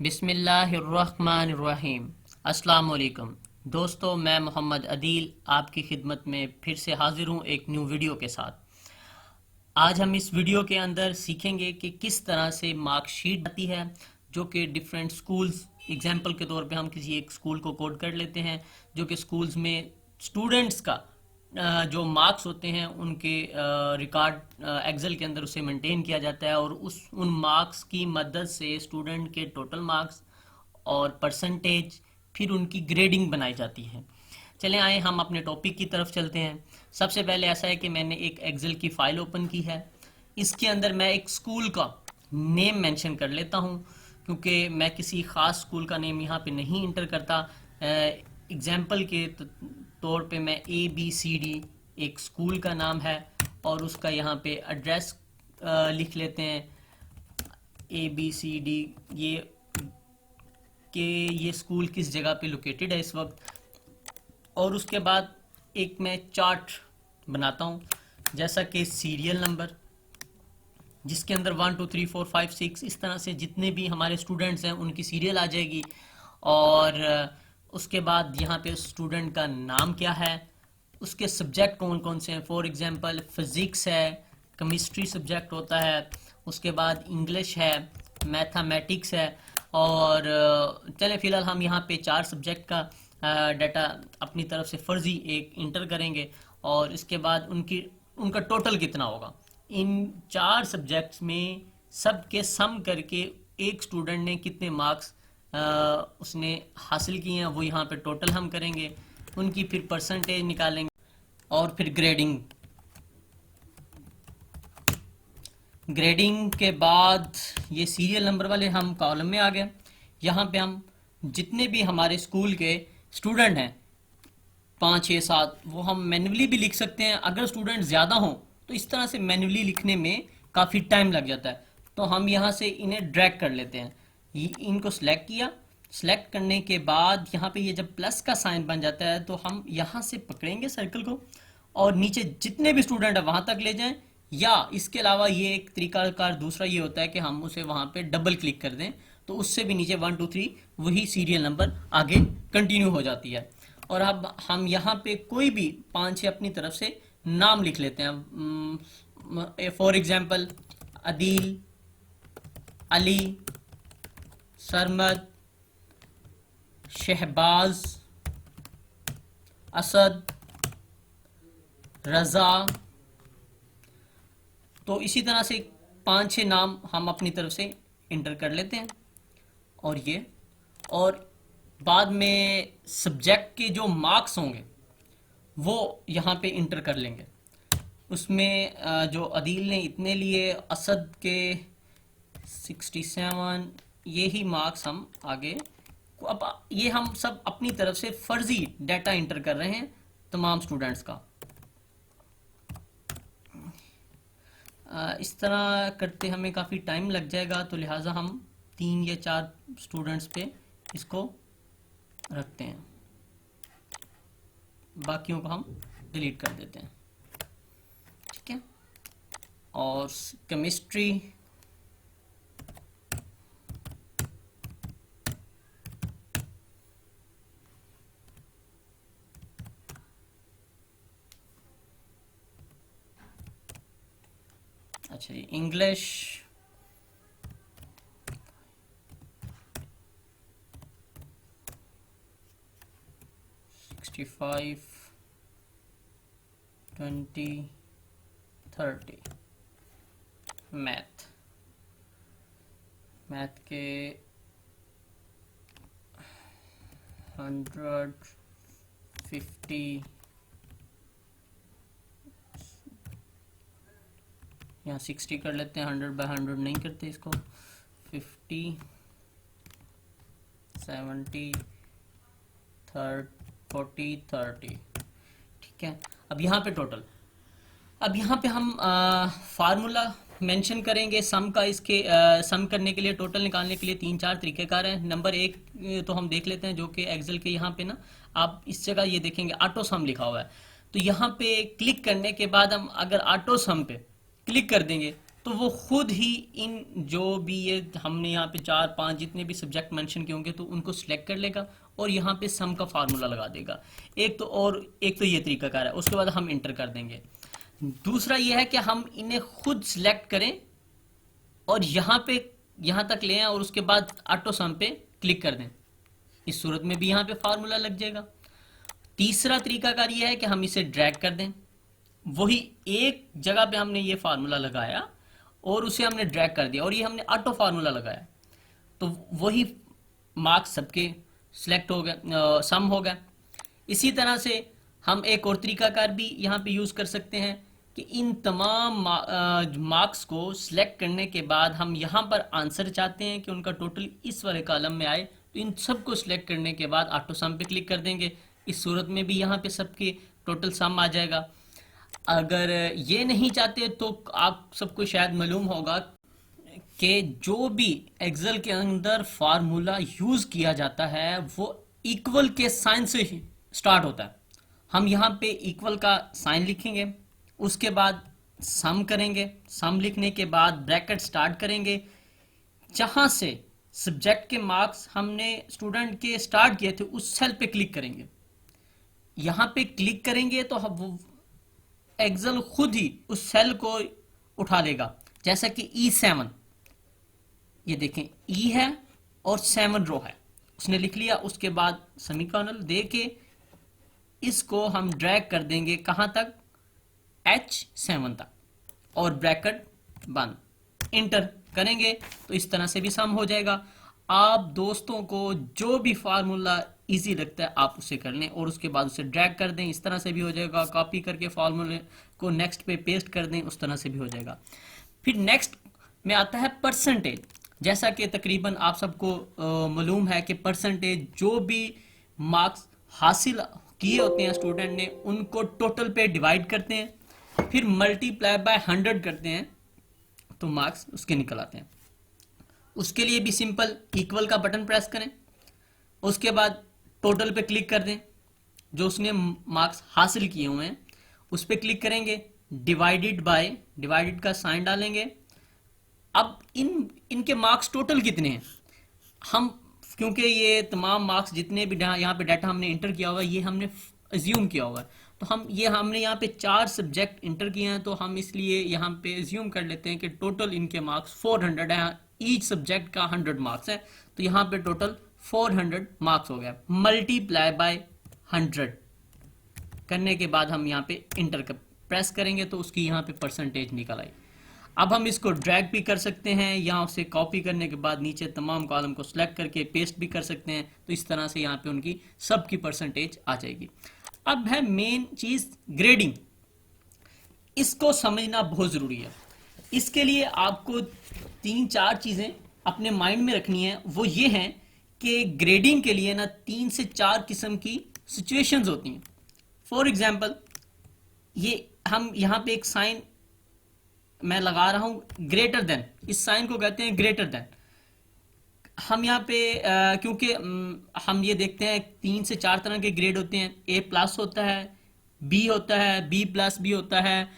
बिस्मिल्लाहिर्रहमानिर्रहीम। अस्सलाम वालेकुम दोस्तों, मैं मोहम्मद अदील आपकी खिदमत में फिर से हाजिर हूँ एक न्यू वीडियो के साथ। आज हम इस वीडियो के अंदर सीखेंगे कि किस तरह से मार्कशीट आती है, जो कि डिफरेंट स्कूल्स, एग्जांपल के तौर पे हम किसी एक स्कूल को कोड कर लेते हैं, जो कि स्कूल्स में स्टूडेंट्स का जो मार्क्स होते हैं उनके रिकॉर्ड एक्सेल के अंदर उसे मेंटेन किया जाता है, और उन मार्क्स की मदद से स्टूडेंट के टोटल मार्क्स और परसेंटेज, फिर उनकी ग्रेडिंग बनाई जाती है। चलें आए हम अपने टॉपिक की तरफ चलते हैं। सबसे पहले ऐसा है कि मैंने एक एक्सेल की फ़ाइल ओपन की है। इसके अंदर मैं एक स्कूल का नेम मेंशन कर लेता हूँ, क्योंकि मैं किसी ख़ास स्कूल का नेम यहाँ पे नहीं इंटर करता। एग्जाम्पल के तौर पे मैं ABCD एक स्कूल का नाम है, और उसका यहाँ पे एड्रेस लिख लेते हैं ABCD, ये कि ये स्कूल किस जगह पे लोकेटेड है इस वक्त। और उसके बाद एक मैं चार्ट बनाता हूँ, जैसा कि सीरियल नंबर, जिसके अंदर 1 2 3 4 5 6 इस तरह से जितने भी हमारे स्टूडेंट्स हैं उनकी सीरियल आ जाएगी। और उसके बाद यहाँ पे स्टूडेंट का नाम क्या है, उसके सब्जेक्ट कौन कौन से हैं। फॉर एग्जांपल फिज़िक्स है, केमिस्ट्री सब्जेक्ट होता है, उसके बाद इंग्लिश है, मैथमेटिक्स है। और चलें फ़िलहाल हम यहाँ पे 4 सब्जेक्ट का डाटा अपनी तरफ से फ़र्ज़ी एक इंटर करेंगे, और इसके बाद उनका टोटल कितना होगा। इन 4 सब्जेक्ट्स में सब के सम करके एक स्टूडेंट ने कितने मार्क्स उसने हासिल किए हैं, वो यहाँ पे टोटल हम करेंगे। उनकी फिर परसेंटेज निकालेंगे, और फिर ग्रेडिंग के बाद ये सीरियल नंबर वाले हम कॉलम में आ गए। यहाँ पे हम जितने भी हमारे स्कूल के स्टूडेंट हैं 5 6 7, वो हम मैन्युअली भी लिख सकते हैं। अगर स्टूडेंट ज़्यादा हों तो इस तरह से मैन्युअली लिखने में काफ़ी टाइम लग जाता है, तो हम यहाँ से इन्हें ड्रैग कर लेते हैं। इनको सिलेक्ट किया, सिलेक्ट करने के बाद यहाँ पे ये जब प्लस का साइन बन जाता है तो हम यहाँ से पकड़ेंगे सर्कल को, और नीचे जितने भी स्टूडेंट है वहाँ तक ले जाएं। या इसके अलावा ये एक तरीकाकार दूसरा ये होता है कि हम उसे वहाँ पे डबल क्लिक कर दें, तो उससे भी नीचे 1 2 3 वही सीरियल नंबर आगे कंटिन्यू हो जाती है। और अब हम यहाँ पे कोई भी 5 6 अपनी तरफ से नाम लिख लेते हैं। फॉर एग्जांपल अदील, अली, सरमद, शहबाज, असद, रज़ा। तो इसी तरह से 5 6 नाम हम अपनी तरफ से इंटर कर लेते हैं। और बाद में सब्जेक्ट के जो मार्क्स होंगे वो यहाँ पे इंटर कर लेंगे। उसमें जो अदील ने इतने लिए, असद के 67, ये ही मार्क्स हम आगे। अब ये हम सब अपनी तरफ से फर्जी डाटा इंटर कर रहे हैं तमाम स्टूडेंट्स का। इस तरह करते हमें काफ़ी टाइम लग जाएगा, तो लिहाजा हम 3 या 4 स्टूडेंट्स पे इसको रखते हैं, बाकियों को हम डिलीट कर देते हैं। ठीक है। और केमिस्ट्री, अच्छा जी, इंग्लिश, सिक्सटी 20 30, मैथ के 150, यहाँ 60 कर लेते हैं, 100/100 नहीं करते इसको। 50 70 40 30। ठीक है। अब यहाँ पे हम फार्मूला मेंशन करेंगे सम का। इसके सम करने के लिए, टोटल निकालने के लिए 3 4 तरीक़ेकार हैं। नंबर 1 तो हम देख लेते हैं, जो कि एक्सेल के यहाँ पे ना, आप इस जगह ये देखेंगे ऑटो सम लिखा हुआ है। तो यहाँ पे क्लिक करने के बाद हम अगर ऑटो सम पे क्लिक कर देंगे तो वो खुद ही इन जो भी ये हमने यहाँ पे 4 5 जितने भी सब्जेक्ट मेंशन किए होंगे तो उनको सिलेक्ट कर लेगा और यहाँ पे सम का फार्मूला लगा देगा। एक तो ये तरीकाकार है, उसके बाद हम इंटर कर देंगे। दूसरा ये है कि हम इन्हें खुद सिलेक्ट करें और यहाँ तक ले आए और उसके बाद ऑटो सम पे क्लिक कर दें। इस सूरत में भी यहाँ पे फार्मूला लग जाएगा। तीसरा तरीकाकार ये है कि हम इसे ड्रैग कर दें, वही एक जगह पे हमने ये फार्मूला लगाया और उसे हमने ड्रैग कर दिया और ये हमने ऑटो फार्मूला लगाया, तो वही मार्क्स सबके सिलेक्ट हो गए, सम हो गया। इसी तरह से हम एक और तरीकाकार भी यहाँ पे यूज़ कर सकते हैं कि इन तमाम मार्क्स को सिलेक्ट करने के बाद हम यहाँ पर आंसर चाहते हैं कि उनका टोटल इस वाले कॉलम में आए, तो इन सबको सिलेक्ट करने के बाद ऑटो सम पे क्लिक कर देंगे। इस सूरत में भी यहाँ पे सबके टोटल सम आ जाएगा। अगर ये नहीं चाहते तो आप सबको शायद मालूम होगा कि जो भी एक्सेल के अंदर फार्मूला यूज किया जाता है वो इक्वल के साइन से ही स्टार्ट होता है। हम यहाँ पे इक्वल का साइन लिखेंगे, उसके बाद सम करेंगे, सम लिखने के बाद ब्रैकेट स्टार्ट करेंगे, जहां से सब्जेक्ट के मार्क्स हमने स्टूडेंट के स्टार्ट किए थे उस सेल पे क्लिक करेंगे। यहाँ पे क्लिक करेंगे तो हम एक्सेल खुद ही उस सेल को उठा लेगा, जैसा कि E7, ये देखें E है और 7 रो है, उसने लिख लिया। उसके बाद सेमीकोलन दे के इसको हम ड्रैग कर देंगे कहां तक, H7 तक, और ब्रैकेट बंद, इंटर करेंगे तो इस तरह से भी सम हो जाएगा। आप दोस्तों को जो भी फार्मूला इजी लगता है आप उसे कर लें और उसके बाद उसे ड्रैग कर दें, इस तरह से भी हो जाएगा। कॉपी करके फार्मूले को नेक्स्ट पे पेस्ट कर दें, उस तरह से भी हो जाएगा। फिर नेक्स्ट में आता है परसेंटेज। जैसा कि तकरीबन आप सबको मालूम है कि परसेंटेज जो भी मार्क्स हासिल किए होते हैं स्टूडेंट ने उनको टोटल पे डिवाइड करते हैं, फिर मल्टीप्लाई बाय 100 करते हैं तो मार्क्स उसके निकल आते हैं। उसके लिए भी सिंपल इक्वल का बटन प्रेस करें, उसके बाद टोटल पे क्लिक कर दें, जो उसने मार्क्स हासिल किए हुए हैं उस पे क्लिक करेंगे, डिवाइडेड बाय, डिवाइडेड का साइन डालेंगे। अब इनके मार्क्स टोटल कितने हैं, हम क्योंकि ये तमाम मार्क्स जितने भी यहाँ पे डाटा हमने इंटर किया होगा ये हमने अज्यूम किया होगा, तो हमने यहाँ पे 4 सब्जेक्ट इंटर किए हैं, तो हम इसलिए यहाँ पे अज्यूम कर लेते हैं कि टोटल इनके मार्क्स 400 है। ईच सब्जेक्ट का 100 मार्क्स है, तो यहाँ पे टोटल 400 मार्क्स हो गया। मल्टीप्लाई बाय 100 करने के बाद हम यहाँ पे इंटर प्रेस करेंगे तो उसकी यहाँ पे परसेंटेज निकल आई। अब हम इसको ड्रैग भी कर सकते हैं, यहाँ से कॉपी करने के बाद नीचे तमाम कॉलम को सिलेक्ट करके पेस्ट भी कर सकते हैं, तो इस तरह से यहाँ पे उनकी सबकी परसेंटेज आ जाएगी। अब है मेन चीज ग्रेडिंग, इसको समझना बहुत जरूरी है। इसके लिए आपको 3-4 चीजें अपने माइंड में रखनी है। वो ये हैं कि ग्रेडिंग के लिए ना 3 से 4 किस्म की सिचुएशंस होती हैं। फॉर एग्जाम्पल ये हम यहाँ पे एक साइन मैं लगा रहा हूं ग्रेटर देन, इस साइन को कहते हैं ग्रेटर देन। हम यहाँ पे क्योंकि हम ये देखते हैं 3 से 4 तरह के ग्रेड होते हैं, A+ होता है, B होता है, B+ भी होता है,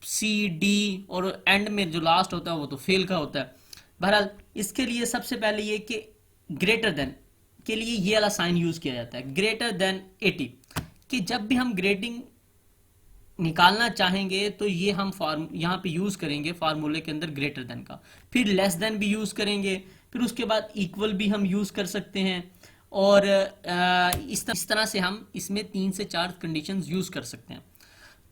C D और एंड में जो लास्ट होता है वो तो फेल का होता है। बहरहाल इसके लिए सबसे पहले ये कि ग्रेटर देन के लिए ये वाला साइन यूज किया जाता है, ग्रेटर देन 80, कि जब भी हम ग्रेडिंग निकालना चाहेंगे तो ये हम यहाँ पे यूज करेंगे फार्मूले के अंदर ग्रेटर देन का, फिर लेस देन भी यूज करेंगे, फिर उसके बाद इक्वल भी हम यूज कर सकते हैं, और इस तरह से हम इसमें 3 से 4 कंडीशंस यूज कर सकते हैं।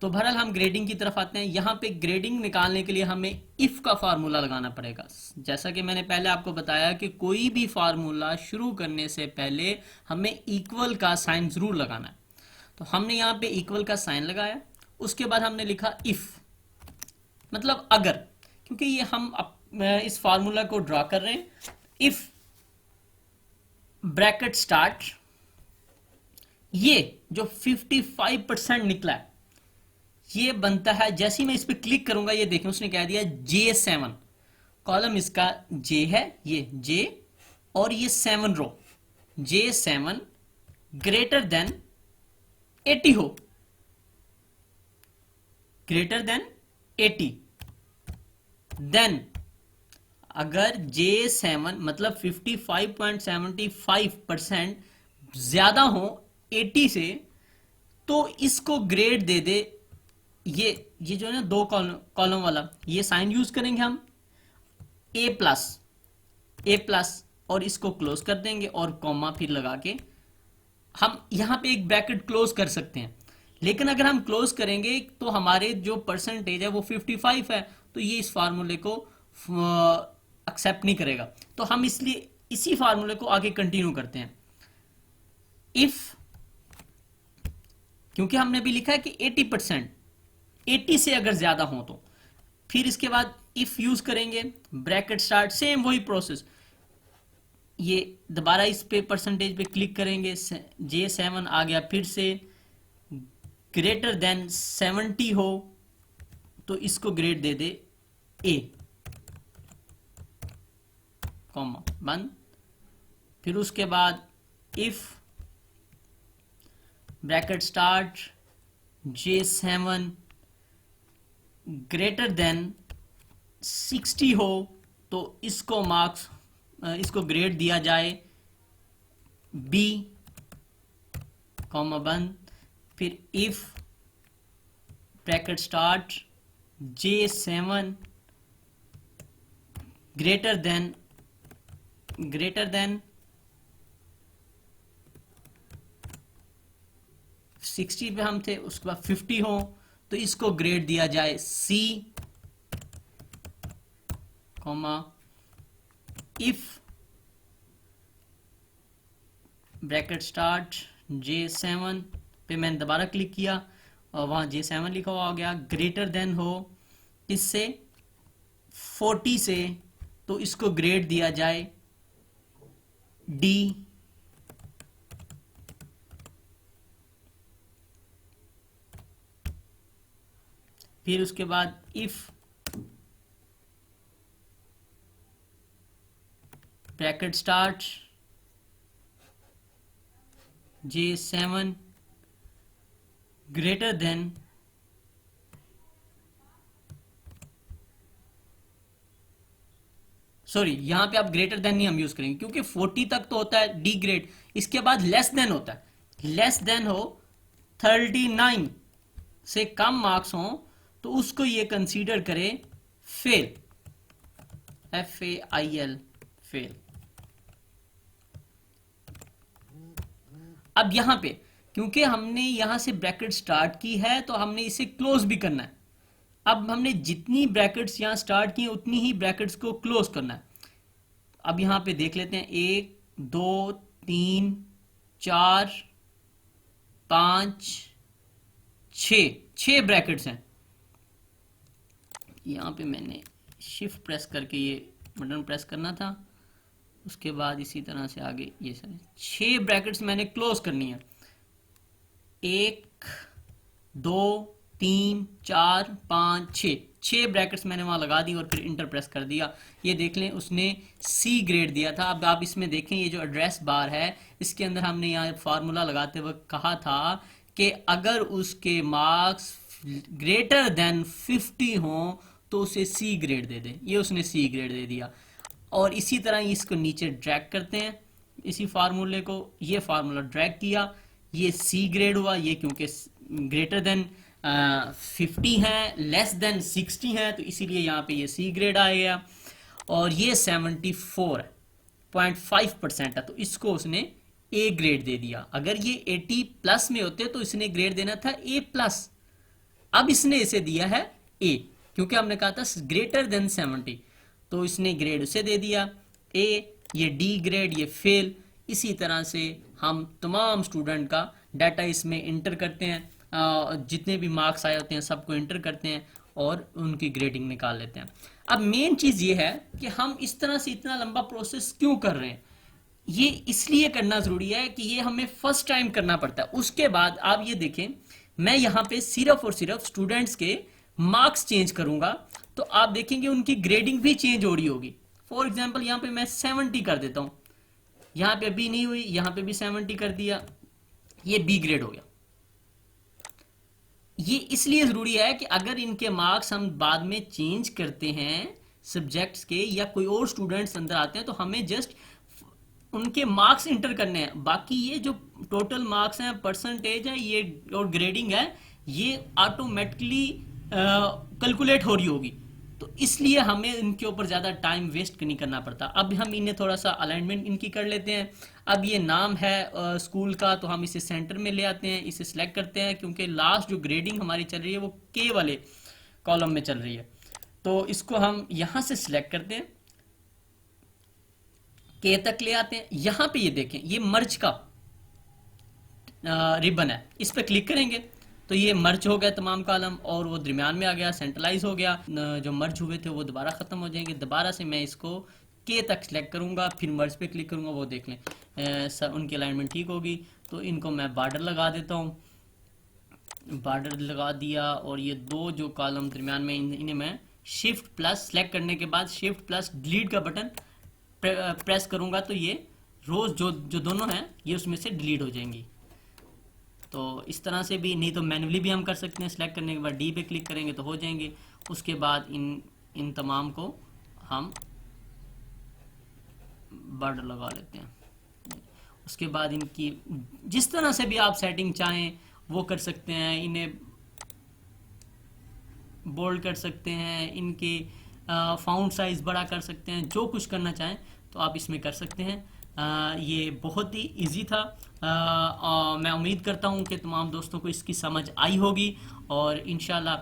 तो बहरहाल हम ग्रेडिंग की तरफ आते हैं। यहाँ पे ग्रेडिंग निकालने के लिए हमें इफ का फार्मूला लगाना पड़ेगा। जैसा कि मैंने पहले आपको बताया कि कोई भी फार्मूला शुरू करने से पहले हमें इक्वल का साइन जरूर लगाना है। तो हमने यहाँ पे इक्वल का साइन लगाया, उसके बाद हमने लिखा इफ, मतलब अगर, क्योंकि ये हम इस फार्मूला को ड्रॉ कर रहे हैं। इफ ब्रैकेट स्टार्ट, ये जो 55% निकला है ये बनता है, जैसे ही मैं इस पर क्लिक करूंगा ये देखें उसने कह दिया J7, कॉलम इसका J है, ये J और ये 7 रो, J7 ग्रेटर देन 80 हो, ग्रेटर देन 80, देन अगर J7 मतलब 55.75% ज्यादा हो 80 से, तो इसको ग्रेड दे दे। ये जो है ना दो कॉलम वाला, ये साइन यूज करेंगे हम A प्लस, और इसको क्लोज कर देंगे और कॉमा फिर लगा के हम यहां पे एक ब्रैकेट क्लोज कर सकते हैं। लेकिन अगर हम क्लोज करेंगे तो हमारे जो परसेंटेज है वो 55 है, तो ये इस फार्मूले को एक्सेप्ट नहीं करेगा। तो हम इसलिए इसी फार्मूले को आगे कंटिन्यू करते हैं। इफ, क्योंकि हमने भी लिखा है कि 80%, 80 से अगर ज्यादा हो तो फिर इसके बाद इफ यूज करेंगे, ब्रैकेट स्टार्ट, सेम वही प्रोसेस। ये दोबारा इस पे परसेंटेज पे क्लिक करेंगे, J7 आ गया, फिर से ग्रेटर देन 70 हो तो इसको grade they they A, comma बंद। फिर उसके बाद if bracket start J7 greater than 60 हो तो इसको मार्क्स, इसको ग्रेड दिया जाए B, कॉमा बंद। फिर if bracket start J7 greater than 60 पे हम थे, उसके बाद 50 हो तो इसको ग्रेड दिया जाए C, comma if bracket start J7 पे मैंने दोबारा क्लिक किया और वहां J7 लिखा हुआ हो गया, ग्रेटर देन हो इससे 40 से तो इसको ग्रेड दिया जाए D, फिर उसके बाद if bracket start J7 greater than sorry, यहां पे आप ग्रेटर देन नहीं हम यूज करेंगे क्योंकि 40 तक तो होता है डी ग्रेड। इसके बाद लेस देन होता है, लेस देन हो 39 से कम मार्क्स हो तो उसको ये कंसीडर करे फेल, FAIL, फेल। अब यहां पे क्योंकि हमने यहां से ब्रैकेट स्टार्ट की है तो हमने इसे क्लोज भी करना है। अब हमने जितनी ब्रैकेट्स यहां स्टार्ट की उतनी ही ब्रैकेट्स को क्लोज करना है। अब यहां पे देख लेते हैं, 1 2 3 4 5 6 ब्रैकेट्स हैं। यहां पे मैंने शिफ्ट प्रेस करके ये बटन प्रेस करना था, उसके बाद इसी तरह से आगे ये सारे 6 ब्रैकेट्स मैंने क्लोज करनी है। 1 2 3 4 5 6 ब्रैकेट्स मैंने वहां लगा दी और फिर इंटर प्रेस कर दिया। ये देख लें उसने C ग्रेड दिया था। अब आप इसमें देखें, ये जो एड्रेस बार है इसके अंदर हमने यहाँ फार्मूला लगाते हुए कहा था कि अगर उसके मार्क्स ग्रेटर देन 50 हो तो उसे C ग्रेड दे दे। ये उसने C ग्रेड दे दिया। और इसी तरह इसको नीचे ड्रैग करते हैं, इसी फार्मूले को, ये फार्मूला ड्रैग किया, ये C ग्रेड हुआ। ये क्योंकि ग्रेटर देन 50 है, लेस देन 60 है, तो इसीलिए यहाँ पे ये C ग्रेड आ गया। और ये 74.5% है तो इसको उसने A ग्रेड दे दिया। अगर ये 80 प्लस में होते तो इसने ग्रेड देना था A प्लस, अब इसने इसे दिया है A क्योंकि हमने कहा था ग्रेटर देन 70, तो इसने ग्रेड उसे दे दिया A। ये D ग्रेड, ये फेल। इसी तरह से हम तमाम स्टूडेंट का डाटा इसमें इंटर करते हैं, जितने भी मार्क्स आए होते हैं सबको इंटर करते हैं और उनकी ग्रेडिंग निकाल लेते हैं। अब मेन चीज ये है कि हम इस तरह से इतना लंबा प्रोसेस क्यों कर रहे हैं। ये इसलिए करना जरूरी है कि ये हमें फर्स्ट टाइम करना पड़ता है। उसके बाद आप ये देखें, मैं यहाँ पे सिर्फ और सिर्फ स्टूडेंट्स के मार्क्स चेंज करूंगा तो आप देखेंगे उनकी ग्रेडिंग भी चेंज हो रही होगी। फॉर एग्जाम्पल यहाँ पे मैं 70 कर देता हूं, यहाँ पे भी नहीं हुई, यहाँ पे भी 70 कर दिया, ये B ग्रेड हो गया। ये इसलिए जरूरी है कि अगर इनके मार्क्स हम बाद में चेंज करते हैं सब्जेक्ट्स के या कोई और स्टूडेंट्स अंदर आते हैं तो हमें जस्ट उनके मार्क्स इंटर करने हैं। बाकी ये जो टोटल मार्क्स हैं, परसेंटेज है ये और ग्रेडिंग है, ये ऑटोमेटिकली कैलकुलेट हो रही होगी। तो इसलिए हमें इनके ऊपर ज़्यादा टाइम वेस्ट नहीं करना पड़ता। अब हम इन्हें थोड़ा सा अलाइनमेंट इनकी कर लेते हैं। अब ये नाम है स्कूल का, तो हम इसे सेंटर में ले आते हैं, इसे सिलेक्ट करते हैं क्योंकि लास्ट जो ग्रेडिंग हमारी चल रही है वो के वाले कॉलम में चल रही है। तो इसको हम यहाँ से सिलेक्ट करते हैं, के तक ले आते हैं। यहाँ पे ये देखें, ये मर्ज का रिबन है, इस पर क्लिक करेंगे तो ये मर्ज हो गया तमाम कॉलम और वो दरमियान में आ गया, सेंट्रलाइज हो गया। जो मर्ज हुए थे वो दोबारा ख़त्म हो जाएंगे। दोबारा से मैं इसको के तक सिलेक्ट करूंगा, फिर मर्ज पे क्लिक करूंगा, वो देख लें उनकी अलाइनमेंट ठीक होगी। तो इनको मैं बार्डर लगा देता हूँ, बार्डर लगा दिया। और ये दो जो कॉलम दरमियान में इन्हें मैं शिफ्ट प्लस सेलेक्ट करने के बाद शिफ्ट प्लस डिलीट का बटन प्रेस करूंगा तो ये रोज जो जो दोनों हैं ये उसमें से डिलीट हो जाएंगी। तो इस तरह से भी, नहीं तो मैन्युअली भी हम कर सकते हैं। सेलेक्ट करने के बाद डी पे क्लिक करेंगे तो हो जाएंगे। उसके बाद इन तमाम को हम बॉर्डर लगा लेते हैं। उसके बाद इनकी जिस तरह से भी आप सेटिंग चाहें वो कर सकते हैं। इन्हें बोल्ड कर सकते हैं, इनके फाउंट साइज बड़ा कर सकते हैं, जो कुछ करना चाहें तो आप इसमें कर सकते हैं। ये बहुत ही इजी था। मैं उम्मीद करता हूँ कि तमाम दोस्तों को इसकी समझ आई होगी और इंशाल्लाह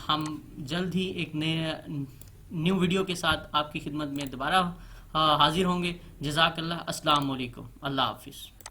हम जल्द ही एक नए न्यू वीडियो के साथ आपकी खिदमत में दोबारा हाजिर होंगे। जज़ाकल्लाह, अस्सलाम वालेकुम, अल्लाह हाफिज़।